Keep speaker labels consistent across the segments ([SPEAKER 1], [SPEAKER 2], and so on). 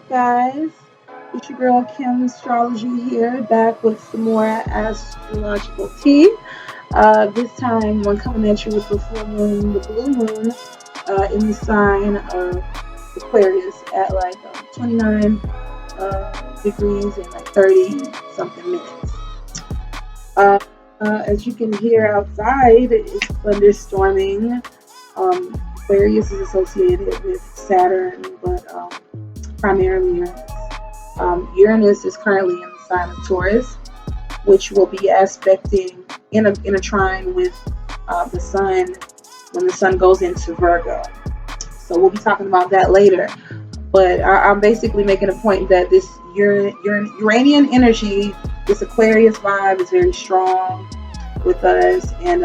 [SPEAKER 1] guys? It's your girl Kimstrology here, back with some more astrological tea. This time, we're coming at you with the full moon, the blue moon, in the sign of Aquarius at like 29 degrees and like 30 something minutes. Uh, as you can hear outside, it's thunderstorming. Aquarius is associated with Saturn, but primarily Uranus. Uranus is currently in the sign of Taurus, which will be aspecting in a trine with the sun when the sun goes into Virgo. So we'll be talking about that later. But I'm basically making a point that this Uranian energy, this Aquarius vibe, is very strong with us, and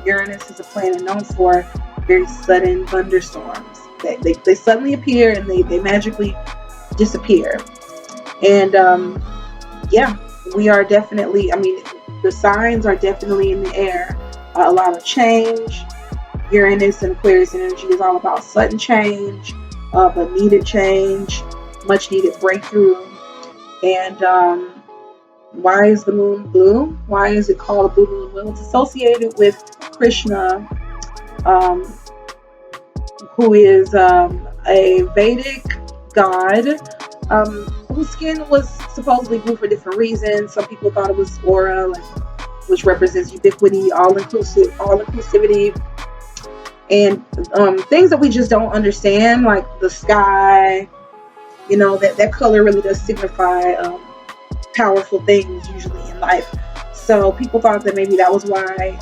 [SPEAKER 1] Uranus is a planet known for very sudden thunderstorms. They suddenly appear and they magically disappear. And yeah, we are definitely, I mean, the signs are definitely in the air. A lot of change. Uranus and Aquarius energy is all about sudden change, but needed change, much needed breakthrough. And why is the moon blue? Why is it called a blue moon? Well, it's associated with Krishna, who is a Vedic god, whose skin was supposedly blue for different reasons. Some people thought it was aura, which represents ubiquity, all inclusivity, and things that we just don't understand, like the sky. You know, that color really does signify powerful things usually in life. So people thought that maybe that was why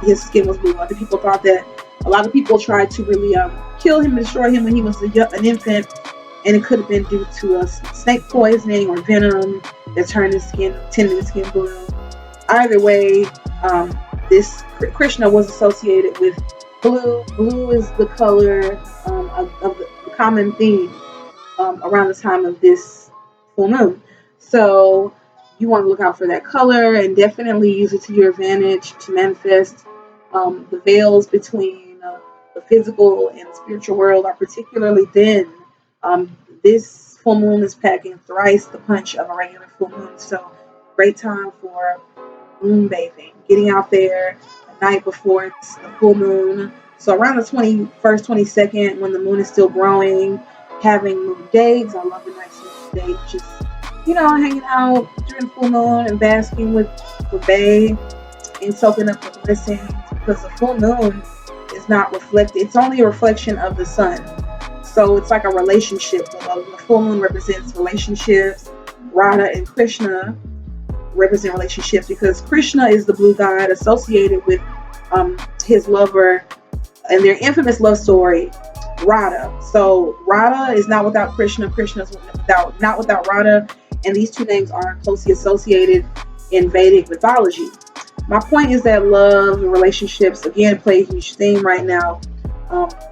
[SPEAKER 1] his skin was blue. Other people thought that a lot of people tried to really kill him and destroy him when he was an infant, and it could have been due to a snake poisoning or venom that turned his skin, tinted his skin blue. Either way, this Krishna was associated with blue. Blue is the color of the common theme around the time of this full moon. So you want to look out for that color and definitely use it to your advantage to manifest. The veils between the physical and spiritual world are particularly thin. This full moon is packing thrice the punch of a regular full moon. So great time for moon bathing, getting out there the night before it's the full moon. So around the 21st, 22nd, when the moon is still growing, having moon dates. I love a nice moon date. Just, hanging out during full moon and basking with bae and soaking up the blessings, because the full moon is not reflected. It's only a reflection of the sun. So it's like a relationship. The full moon represents relationships. Radha and Krishna represent relationships, because Krishna is the blue god associated with his lover and their infamous love story, Radha. So Radha is not without Krishna. Krishna is not without Radha, and these two names are closely associated in Vedic mythology. My point is that love and relationships again play a huge theme right now.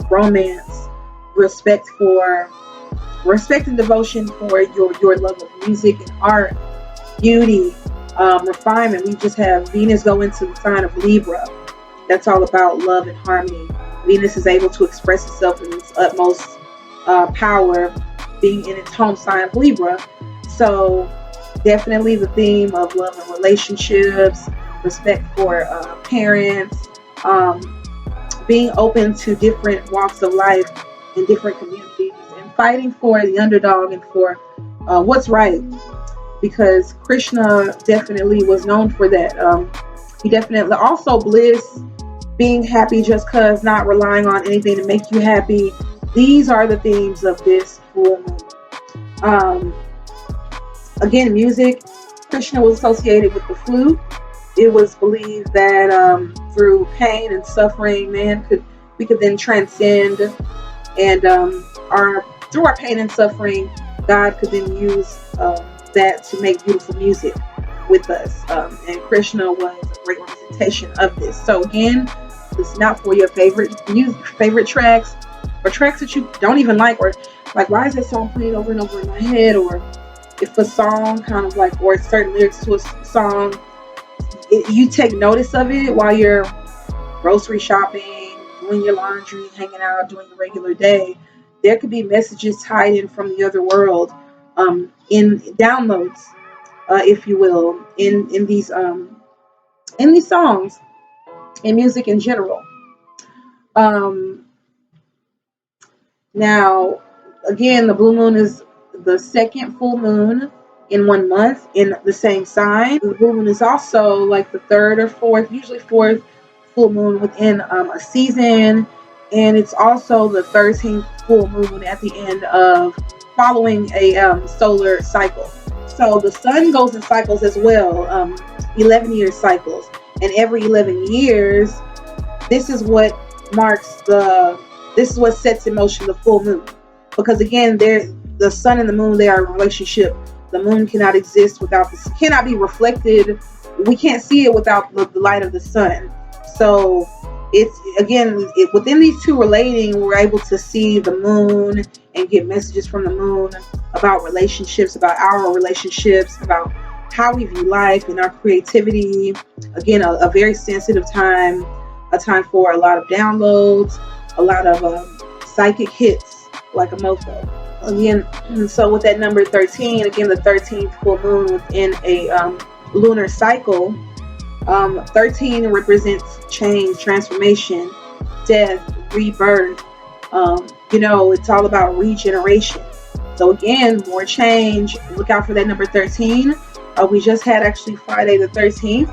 [SPEAKER 1] Romance, respect and devotion for your love of music and art, beauty, refinement. We just have Venus go into the sign of Libra. That's all about love and harmony. Venus is able to express itself in its utmost power, being in its home sign of Libra. So definitely the theme of love and relationships, respect for parents, being open to different walks of life in different communities, and fighting for the underdog and for what's right. Because Krishna definitely was known for that. He definitely also bliss, being happy just cause, not relying on anything to make you happy. These are the themes of this full moon. Again, music. Krishna was associated with the flute. It was believed that through pain and suffering, we could then transcend, and through our pain and suffering, God could then use that to make beautiful music with us. And Krishna was a great representation of this. So again, listen out for your favorite tracks, or tracks that you don't even like, or like, why is that song playing over and over in my head? Or if a song kind of like, or certain lyrics to a song, you take notice of it while you're grocery shopping, doing your laundry, hanging out, doing your regular day. there could be messages tied in from the other world, in downloads, if you will, in these songs and music in general. Um, Now, again, the blue moon is the second full moon in 1 month in the same sign. The blue moon is also like the third or fourth, usually fourth full moon within a season. And it's also the 13th full moon at the end of following a solar cycle. So the sun goes in cycles as well, 11-year cycles. And every 11 years, this is what this is what sets in motion the full moon. Because again, the sun and the moon, they are a relationship. The moon cannot exist without this, cannot be reflected. We can't see it without the light of the sun. So it's, again, within these two relating, we're able to see the moon and get messages from the moon about relationships, about our relationships, about how we view life and our creativity. Again, a very sensitive time, a time for a lot of downloads, a lot of psychic hits, like a mofo. Again, so with that number 13, again, the 13th full moon within a lunar cycle, 13 represents change, transformation, death, rebirth. It's all about regeneration. So again, more change. Look out for that number 13. We just had actually Friday the 13th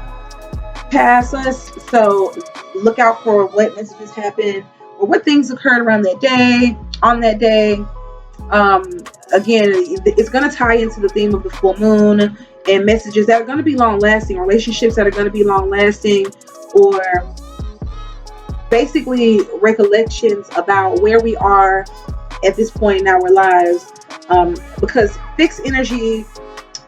[SPEAKER 1] pass us. So look out for what messages happen or what things occurred around that day, on that day. Again, it's going to tie into the theme of the full moon and messages that are going to be long lasting, relationships that are going to be long lasting, or basically recollections about where we are at this point in our lives. Because fixed energy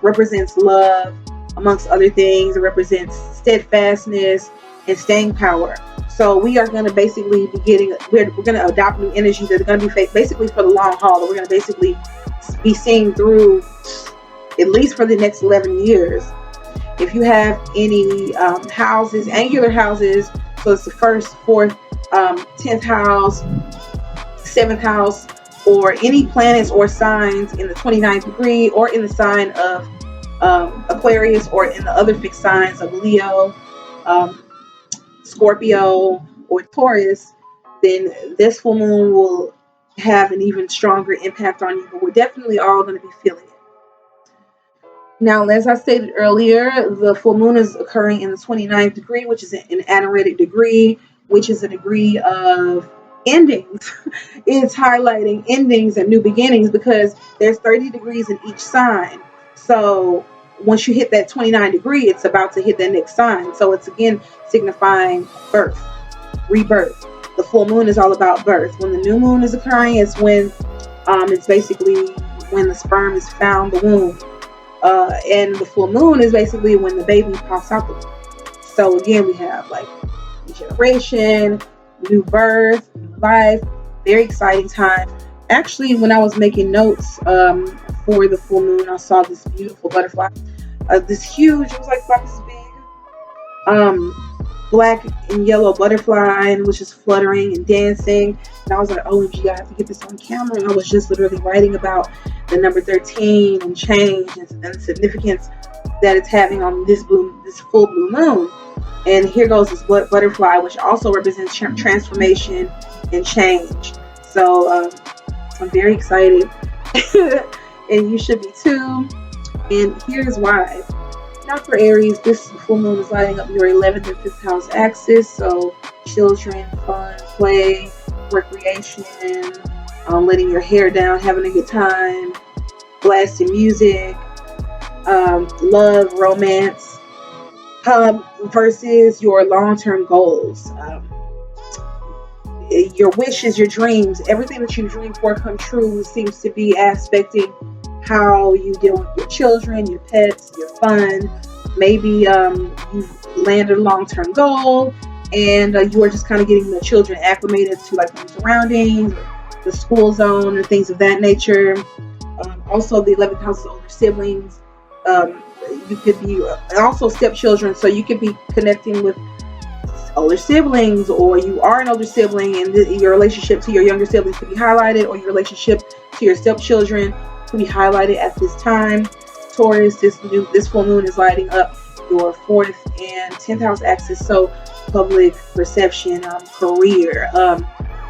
[SPEAKER 1] represents love, amongst other things. It represents steadfastness and staying power. So we are going to basically be we're going to adopt new energies that are going to be basically for the long haul. That we're going to basically be seeing through at least for the next 11 years. If you have any houses, angular houses, so it's the first, fourth, 10th house, 7th house, or any planets or signs in the 29th degree, or in the sign of Aquarius, or in the other fixed signs of Leo, Scorpio, or Taurus, then this full moon will have an even stronger impact on you. But we're definitely all going to be feeling it. Now, as I stated earlier, the full moon is occurring in the 29th degree, which is an anaretic degree, which is a degree of endings. It's highlighting endings and new beginnings because there's 30 degrees in each sign. So once you hit that 29 degree, it's about to hit that next sign. So it's again signifying birth, rebirth. The full moon is all about birth. When the new moon is occurring, it's when it's basically when the sperm is found the womb. And the full moon is basically when the baby pops out the womb. So again, we have like regeneration, new birth, new life, very exciting time. Actually, when I was making notes for the full moon, I saw this beautiful butterfly, this huge, it was like about this big, black and yellow butterfly, and was just fluttering and dancing. And I was like, OMG, I have to get this on camera. And I was just literally writing about the number 13 and change and the significance that it's having on this full blue moon. And here goes this butterfly, which also represents transformation and change. So I'm very excited, and you should be too. And here's why. Now for Aries, this full moon is lighting up your 11th and 5th house axis. So children, fun, play, recreation, letting your hair down, having a good time, blasting music, love, romance, versus your long-term goals. Your wishes, your dreams, everything that you dream for come true seems to be aspecting how you deal with your children, your pets, your fun. Maybe you've landed a long-term goal and you are just kind of getting the children acclimated to like the surroundings, the school zone, or things of that nature. Also, the 11th house is older siblings. You could be also stepchildren, so you could be connecting with older siblings, or you are an older sibling, and your relationship to your younger siblings could be highlighted, or your relationship to your stepchildren could be highlighted at this time. Taurus, this full moon is lighting up your 4th and 10th house axis. So public perception, career,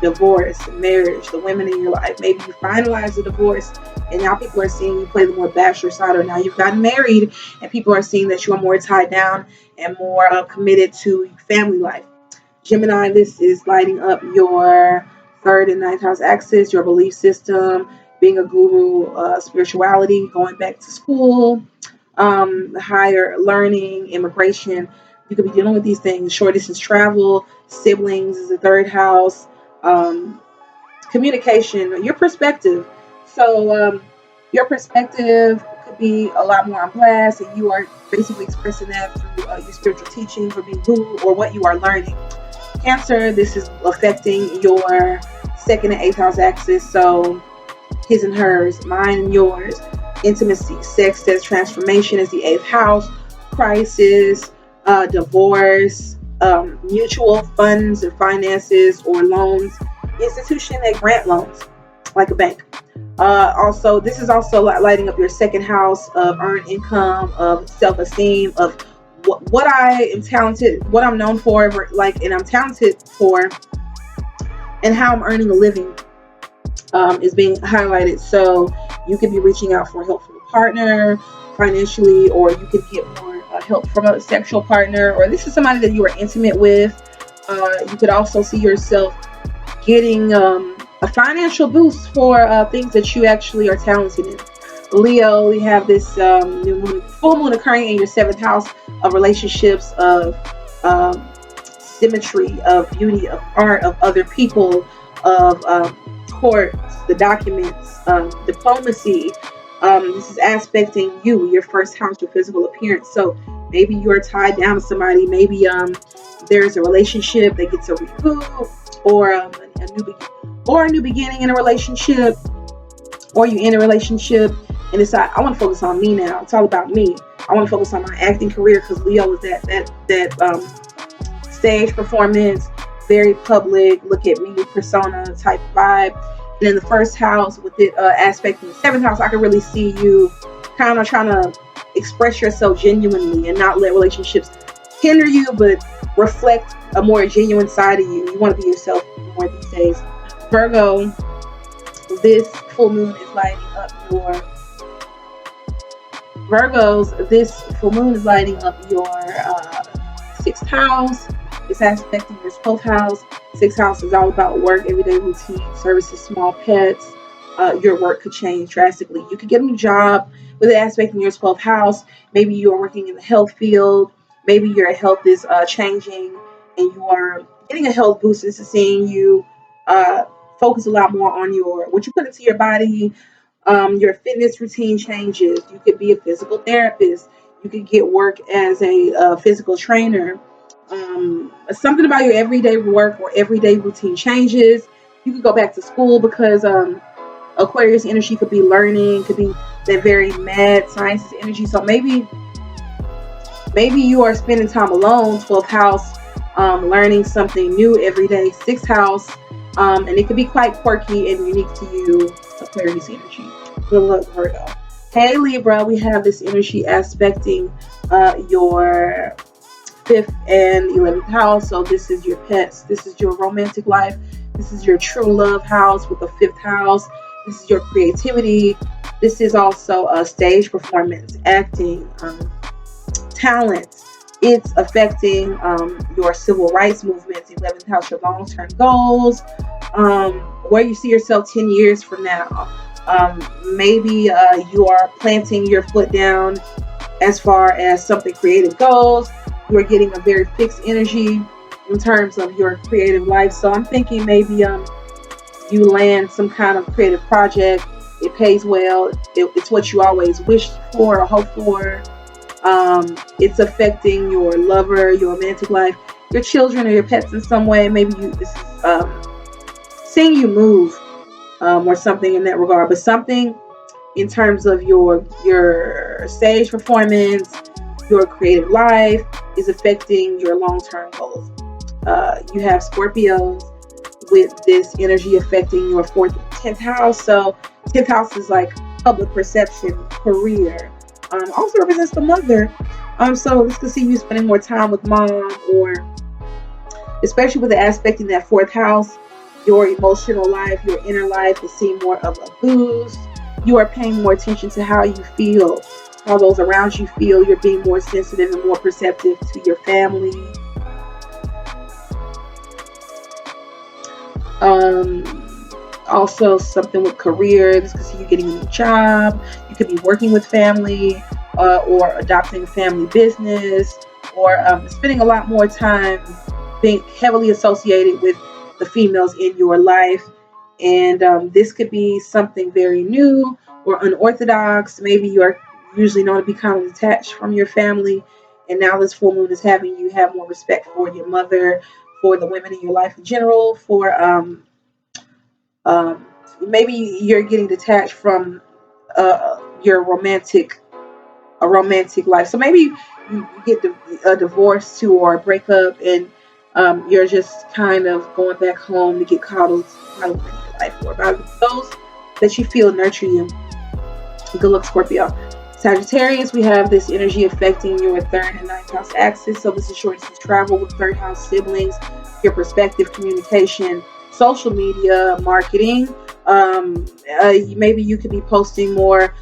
[SPEAKER 1] divorce, marriage, the women in your life. Maybe you finalize the divorce and now people are seeing you play the more bachelor side, or now you've gotten married and people are seeing that you are more tied down and more committed to family life. Gemini, this is lighting up your 3rd and 9th house axis, your belief system, being a guru, spirituality, going back to school, higher learning, immigration. You could be dealing with these things. Short distance travel, siblings is the 3rd house, communication, your perspective. So your perspective could be a lot more on blast, and you are basically expressing that through your spiritual teachings or being guru or what you are learning. Cancer, this is affecting your 2nd and 8th house axis. So his and hers, mine and yours, intimacy, sex, says transformation is the 8th house, crisis, divorce, mutual funds and finances or loans, institution that grant loans like a bank. Also, this is also lighting up your 2nd house of earned income, of self-esteem, of what I am talented, what I'm known for, and I'm talented for, and how I'm earning a living is being highlighted. So you could be reaching out for help from a partner financially, or you could get more help from a sexual partner, or this is somebody that you are intimate with. You could also see yourself getting a financial boost for things that you actually are talented in. Leo, we have this full moon occurring in your 7th house of relationships, of symmetry, of beauty, of art, of other people, of courts, the documents, diplomacy. This is aspecting you, your 1st house, your physical appearance. So maybe you're tied down to somebody. Maybe there's a relationship that gets a reboot, or a new beginning in a relationship, or you in a relationship and decide, I want to focus on me now. It's all about me. I want to focus on my acting career, because Leo is that stage performance, very public, look at me persona type vibe. And in the 1st house, with it aspecting the 7th house, I can really see you kind of trying to express yourself genuinely and not let relationships hinder you, but reflect a more genuine side of you. You want to be yourself more these days. Virgo, this full moon is lighting up your your 6th house. It's aspecting your 12th house. 6th house is all about work, everyday routine, services, small pets. Your work could change drastically. You could get a new job with an aspect in your 12th house. Maybe you are working in the health field. Maybe your health is changing and you are getting a health boost. This is seeing you focus a lot more on what you put into your body. Your fitness routine changes. You could be a physical therapist. You could get work as a physical trainer. Something about your everyday work or everyday routine changes. You could go back to school, because Aquarius energy could be learning, could be that very mad sciences energy. So maybe you are spending time alone, 12th house, learning something new every day, 6th house, and it could be quite quirky and unique to you, Aquarius energy. Good luck, Virgo. Hey, Libra, we have this energy aspecting your 5th and 11th house. So this is your pets. This is your romantic life. This is your true love house with the 5th house. This is your creativity. This is also a stage performance, acting, talent. It's affecting your civil rights movements, 11th house, your long-term goals, where you see yourself 10 years from now. Maybe you are planting your foot down as far as something creative goes. You are getting a very fixed energy in terms of your creative life. So I'm thinking maybe you land some kind of creative project. It pays well. It's what you always wished for or hoped for. It's affecting your lover, your romantic life, your children, or your pets in some way. Maybe this is seeing you move or something in that regard. But something in terms of your stage performance, your creative life is affecting your long-term goals. You have Scorpios with this energy affecting your 4th and 10th house. So 10th house is like public perception, career. Also represents the mother. So this could see you spending more time with mom, or especially with the aspect in that 4th house, your emotional life, your inner life is seeing more of a boost. You are paying more attention to how you feel, how those around you feel. You're being more sensitive and more perceptive to your family. Also something with career. This could see you getting a new job. You could be working with family, or adopting a family business, or spending a lot more time being heavily associated with the females in your life. And this could be something very new or unorthodox. Maybe you are usually known to be kind of detached from your family, and now this full moon is having you have more respect for your mother, for the women in your life in general, for maybe you're getting detached from your romantic life. So maybe you get a divorce too, or a breakup, and you're just kind of going back home to get coddled by the women in your life, or by those that you feel nurture you. Good luck, Scorpio. Sagittarius, we have this energy affecting your 3rd and 9th house axis. So this is short distance travel with 3rd house siblings, your perspective, communication, social media, marketing. Maybe you could be posting more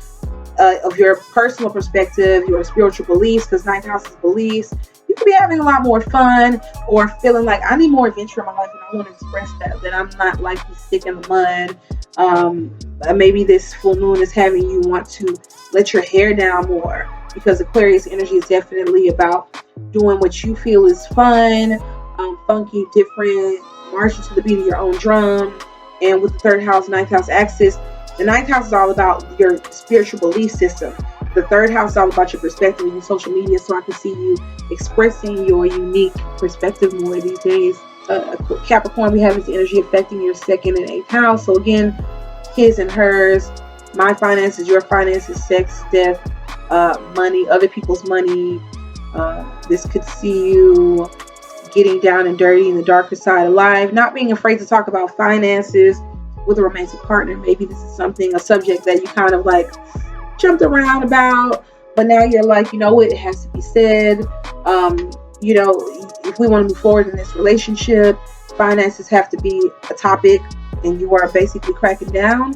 [SPEAKER 1] of your personal perspective, your spiritual beliefs, because 9th house is beliefs. You could be having a lot more fun, or feeling like I need more adventure in my life, and I want to express that I'm not like the stick in the mud. Maybe this full moon is having you want to let your hair down more, because Aquarius energy is definitely about doing what you feel is fun, funky, different, marching to the beat of your own drum. And with the 3rd house, 9th house axis, the 9th house is all about your spiritual belief system. The 3rd house is all about your perspective and your social media. So I can see you expressing your unique perspective more these days. Capricorn, we have this energy affecting your 2nd and 8th house. So again, his and hers, my finances, your finances, sex, death, money, other people's money. This could see you getting down and dirty in the darker side of life, not being afraid to talk about finances with a romantic partner. Maybe this is a subject that you kind of like jumped around about, but now you're like, you know what, it has to be said. If we want to move forward in this relationship, finances have to be a topic, and you are basically cracking down.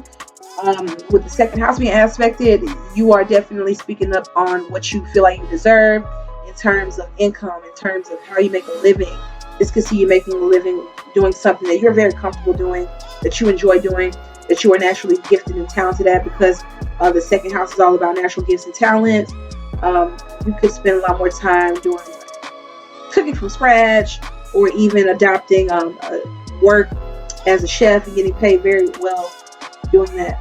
[SPEAKER 1] With the 2nd house being aspected, you are definitely speaking up on what you feel like you deserve in terms of income, in terms of how you make a living. This could see you making a living doing something that you're very comfortable doing, that you enjoy doing, that you are naturally gifted and talented at, because the 2nd house is all about natural gifts and talents. You could spend a lot more time doing cooking from scratch, or even adopting work as a chef and getting paid very well doing that.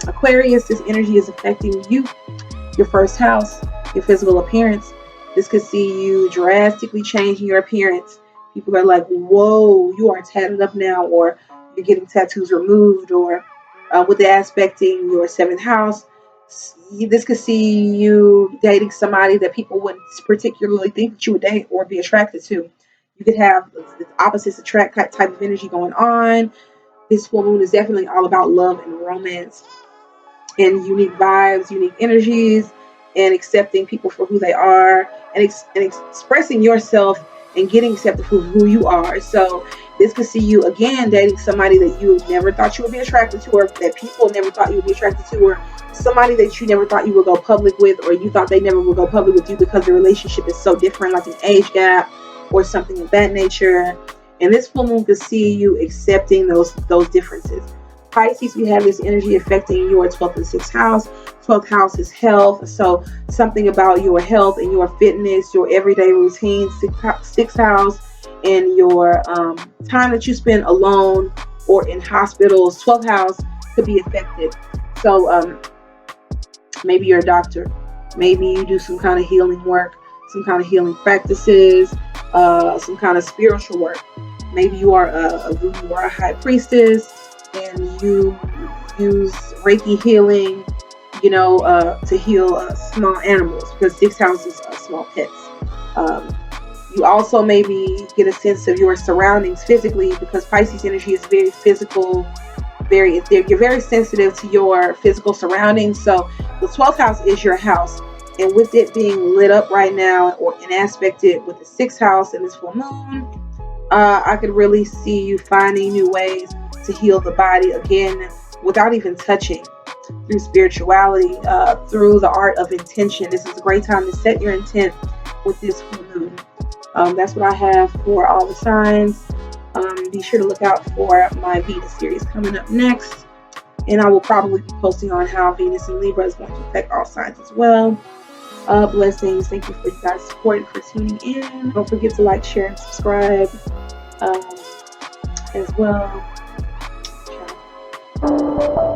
[SPEAKER 1] Aquarius, this energy is affecting you, your 1st house, your physical appearance. This could see you drastically changing your appearance. People are like, whoa, you are tatted up now, or you're getting tattoos removed, or with the aspecting your 7th house, this could see you dating somebody that people wouldn't particularly think that you would date or be attracted to. You could have the opposites attract type of energy going on. This full moon is definitely all about love and romance, and unique vibes, unique energies, and accepting people for who they are, and expressing yourself and getting accepted for who you are. So this could see you again dating somebody that you never thought you would be attracted to, or that people never thought you would be attracted to, or somebody that you never thought you would go public with, or you thought they never would go public with you because the relationship is so different, like an age gap or something of that nature. And this full moon could see you accepting those differences. Pisces, we have this energy affecting your 12th and 6th house. 12th house is health. So something about your health and your fitness, your everyday routine. 6th house and your time that you spend alone or in hospitals. 12th house could be affected. So maybe you're a doctor. Maybe you do some kind of healing work, some kind of healing practices, some kind of spiritual work. Maybe you are a voodoo or a high priestess, and you use Reiki healing, to heal small animals, because 6th house is small pets. You also maybe get a sense of your surroundings physically, because Pisces energy is very physical. You're very sensitive to your physical surroundings. So the 12th house is your house, and with it being lit up right now, or an aspected with the 6th house and this full moon, I could really see you finding new ways to heal the body again without even touching, through spirituality, through the art of intention. This is a great time to set your intent with this full moon. That's what I have for all the signs. Be sure to look out for my Venus series coming up next. And I will probably be posting on how Venus and Libra is going to affect all signs as well. Blessings. Thank you for you guys' support and for tuning in. Don't forget to like, share, and subscribe as well. Ciao.